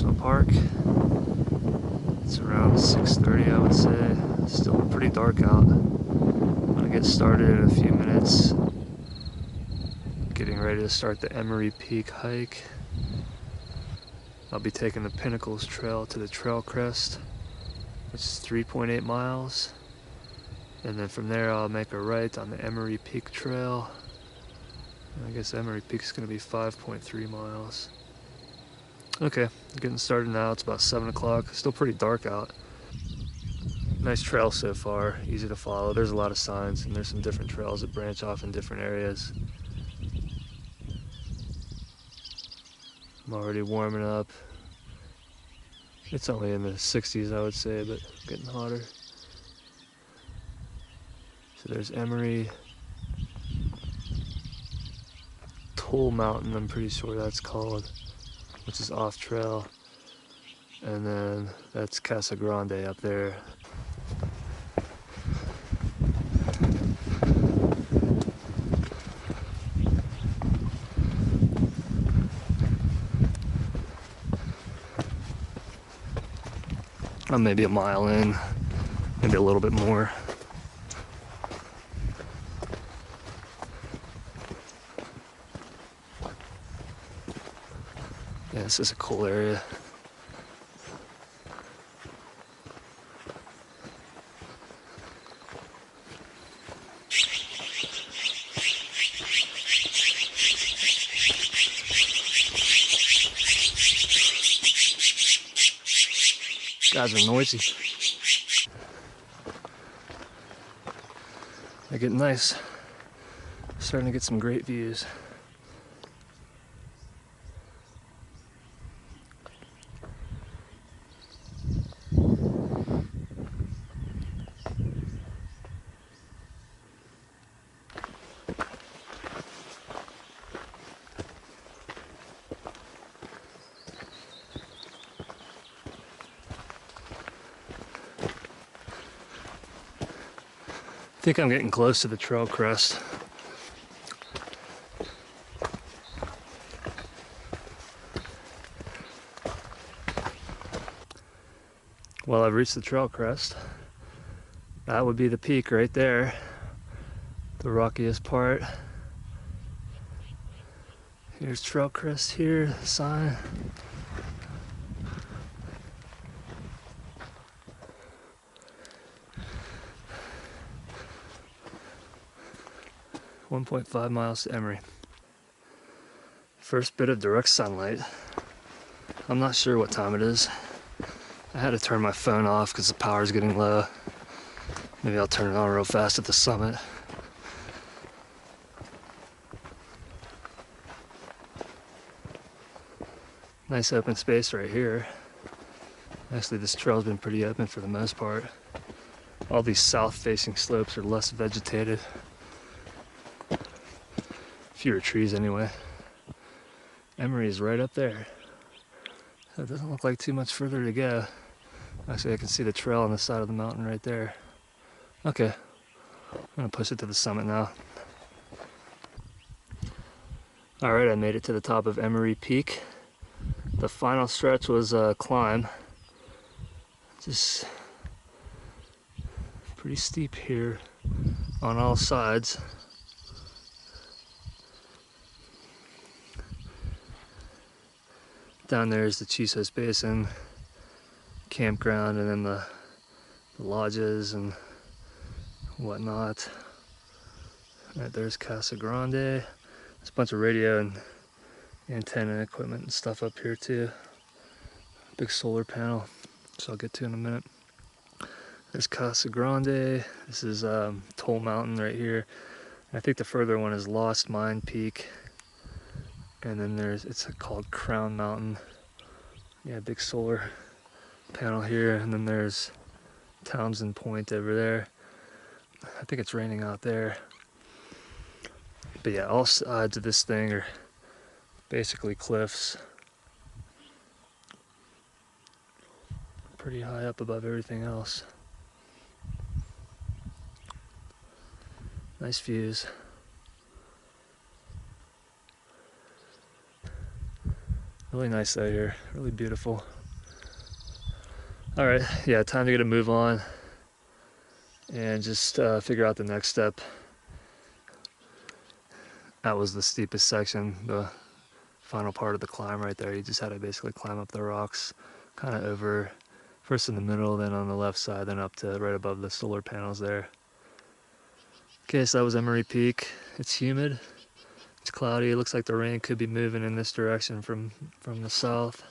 National Park. It's around 6:30, I would say. Still pretty dark out. I'm gonna get started in a few minutes. Getting ready to start the Emory Peak hike. I'll be taking the Pinnacles Trail to the trail crest, which is 3.8 miles. And then from there I'll make a right on the Emory Peak Trail. I guess Emory Peak is going to be 5.3 miles. Okay, getting started now. It's about 7 o'clock. Still pretty dark out. Nice trail so far, easy to follow. There's a lot of signs, and there's some different trails that branch off in different areas. I'm already warming up. It's only in the 60s, I would say, but getting hotter. So there's Emory Mountain, I'm pretty sure that's called, which is off trail. And then that's Casa Grande up there. I'm maybe a mile in, maybe a little bit more. Yeah, this is a cool area. Guys are noisy. They get nice. Starting to get some great views. I think I'm getting close to the trail crest. Well, I've reached the trail crest. That would be the peak right there, the rockiest part. Here's trail crest here, the sign. .5 miles to Emory. First bit of direct sunlight. I'm not sure what time it is. I had to turn my phone off because the power's getting low. Maybe I'll turn it on real fast at the summit. Nice open space right here. Actually, this trail's been pretty open for the most part. All these south-facing slopes are less vegetated. Fewer trees anyway. Emory is right up there. It doesn't look like too much further to go. Actually, I can see the trail on the side of the mountain right there. Okay, I'm gonna push it to the summit now. All right, I made it to the top of Emory Peak. The final stretch was a climb. Just pretty steep here on all sides. Down there is the Chisos Basin campground, and then the lodges and whatnot. Right, there's Casa Grande. There's a bunch of radio and antenna equipment and stuff up here too. Big solar panel, which I'll get to in a minute. There's Casa Grande. This is Toll Mountain right here. I think the further one is Lost Mine Peak. And then it's called Crown Mountain. Yeah, big solar panel here. And then there's Townsend Point over there. I think it's raining out there. But yeah, all sides of this thing are basically cliffs. Pretty high up above everything else. Nice views. Really nice out here, really beautiful. All right, yeah, time to get a move on and just figure out the next step. That was the steepest section, the final part of the climb right there. You just had to basically climb up the rocks, kind of over, first in the middle, then on the left side, then up to right above the solar panels there. Okay, so that was Emory Peak. It's humid, it's cloudy. It looks like the rain could be moving in this direction from the south.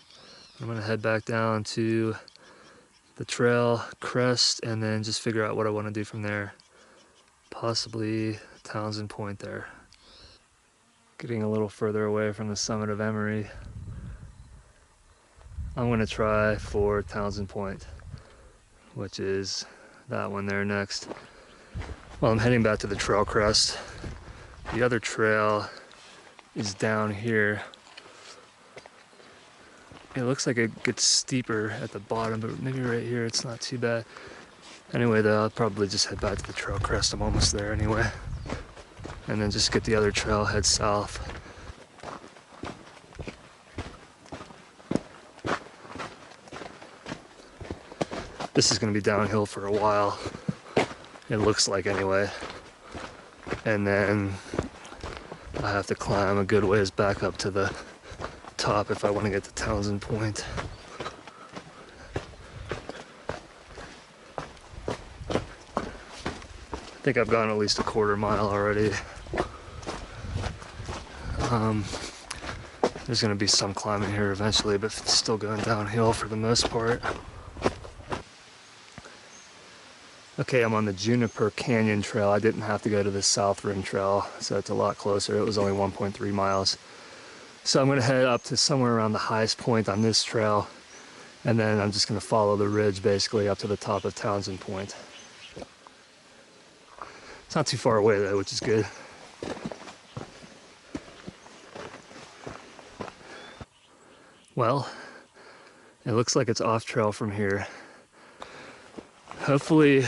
I'm gonna head back down to the trail crest and then just figure out what I want to do from there. Possibly Townsend Point there. Getting a little further away from the summit of Emory. I'm gonna try for Townsend Point, which is that one there next. Well, I'm heading back to the trail crest. The other trail is down here. It looks like it gets steeper at the bottom, but maybe right here it's not too bad. Anyway, though, I'll probably just head back to the trail crest. I'm almost there anyway. And then just get the other trail, head south. This is going to be downhill for a while. It looks like anyway. And then I have to climb a good ways back up to the top if I want to get to Townsend Point. I think I've gone at least a quarter mile already. There's going to be some climbing here eventually, but it's still going downhill for the most part. Okay, I'm on the Juniper Canyon Trail. I didn't have to go to the South Rim Trail, so it's a lot closer. It was only 1.3 miles. So I'm going to head up to somewhere around the highest point on this trail, and then I'm just going to follow the ridge basically up to the top of Townsend Point. It's not too far away though, which is good. Well, it looks like it's off trail from here. Hopefully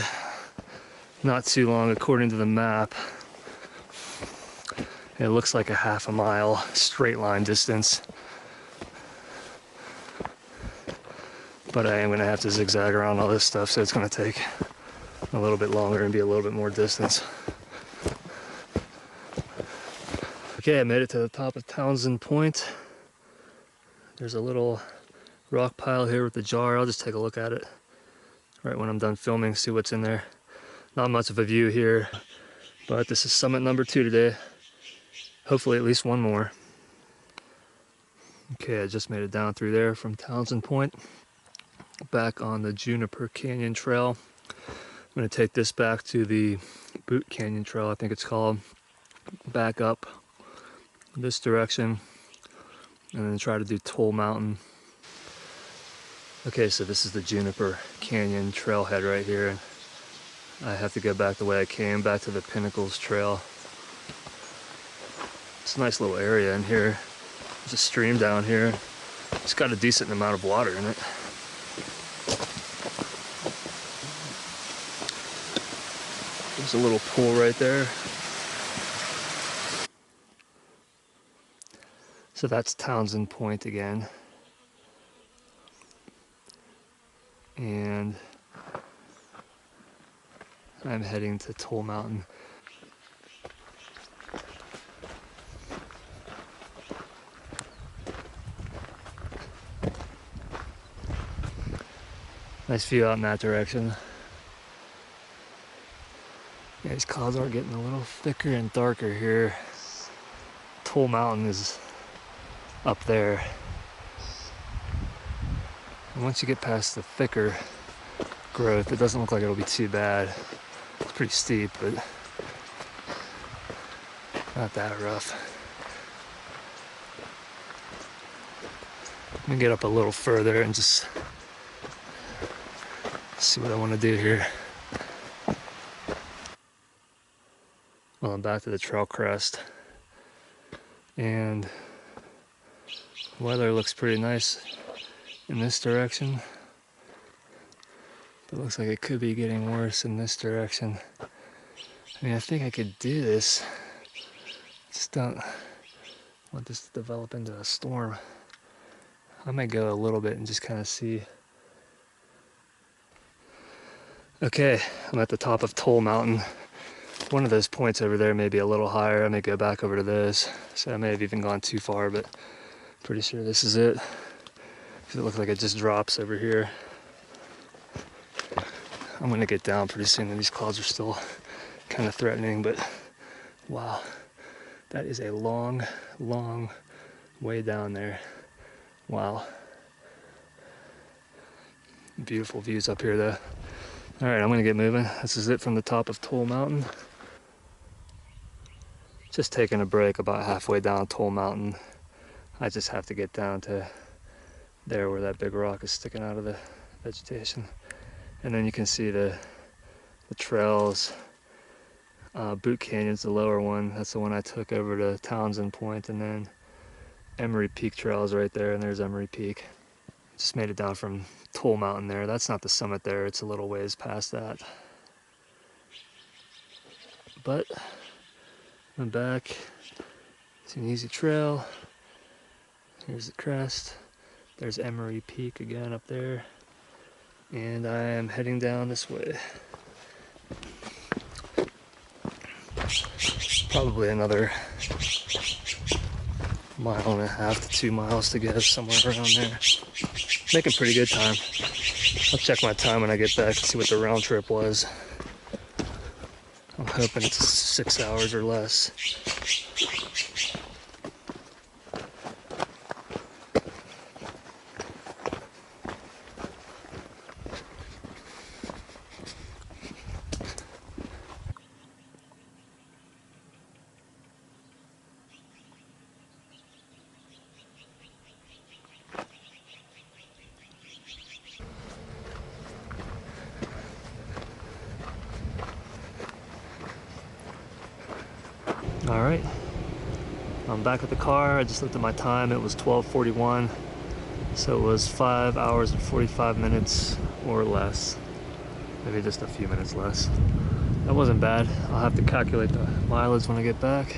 not too long according to the map. It looks like a half a mile straight line distance. But I am going to have to zigzag around all this stuff, so it's going to take a little bit longer and be a little bit more distance. Okay, I made it to the top of Townsend Point. There's a little rock pile here with the jar. I'll just take a look at it right when I'm done filming, see what's in there. Not much of a view here, but this is summit number 2 today. Hopefully at least one more. Okay, I just made it down through there from Townsend Point, back on the Juniper Canyon Trail. I'm going to take this back to the Boot Canyon Trail, I think it's called, back up this direction, and then try to do Toll Mountain. Okay, so this is the Juniper Canyon trailhead right here, and I have to go back the way I came, back to the Pinnacles Trail. It's a nice little area in here. There's a stream down here. It's got a decent amount of water in it. There's a little pool right there. So that's Townsend Point again. And I'm heading to Toll Mountain. Nice view out in that direction. Yeah, these clouds are getting a little thicker and darker here. Toll Mountain is up there. And once you get past the thicker growth, it doesn't look like it'll be too bad. It's pretty steep, but not that rough. Let me get up a little further and just see what I want to do here. Well, I'm back to the trail crest, and the weather looks pretty nice in this direction. But it looks like it could be getting worse in this direction. I mean, I think I could do this. Just don't want this to develop into a storm. I might go a little bit and just kind of see Okay, I'm at the top of Toll Mountain. One of those points over there may be a little higher. I may go back over to those. So I may have even gone too far, but pretty sure this is it. Because it looks like it just drops over here. I'm gonna get down pretty soon, and these clouds are still kind of threatening, but wow, that is a long, long way down there. Wow. Beautiful views up here though. All right, I'm gonna get moving. This is it from the top of Toll Mountain. Just taking a break about halfway down Toll Mountain. I just have to get down to there where that big rock is sticking out of the vegetation. And then you can see the trails. Boot Canyon's the lower one. That's the one I took over to Townsend Point, and then Emory Peak Trails right there, and there's Emory Peak. Just made it down from Toll Mountain there. That's not the summit there, it's a little ways past that. But I'm back. It's an easy trail. Here's the crest. There's Emory Peak again up there. And I am heading down this way. Probably another 1.5 to 2 miles to go, somewhere around there. Making pretty good time. I'll check my time when I get back and see what the round trip was. I'm hoping it's 6 hours or less. All right, I'm back at the car. I just looked at my time. It was 12:41, so it was 5 hours and 45 minutes or less. Maybe just a few minutes less. That wasn't bad. I'll have to calculate the mileage when I get back.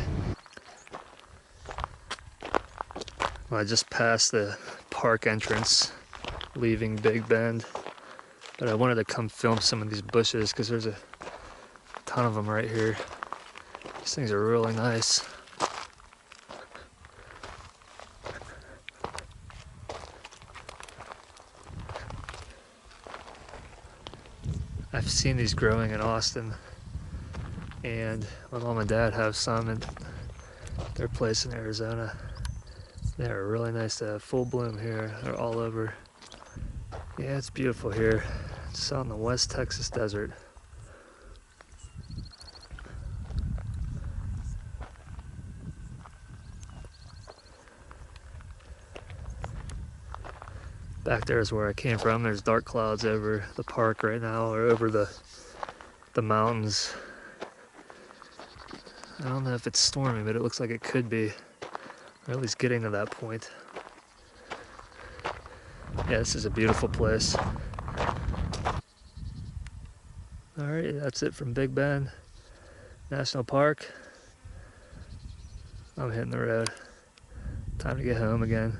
Well, I just passed the park entrance, leaving Big Bend, but I wanted to come film some of these bushes because there's a ton of them right here. These things are really nice. I've seen these growing in Austin, and my mom and dad have some at their place in Arizona. They're really nice to have full bloom here. They're all over. Yeah, it's beautiful here. It's out in the West Texas desert. Back there is where I came from. There's dark clouds over the park right now, or over the mountains. I don't know if it's stormy, but it looks like it could be, or at least getting to that point. Yeah, this is a beautiful place. Alright, that's it from Big Bend National Park. I'm hitting the road. Time to get home again.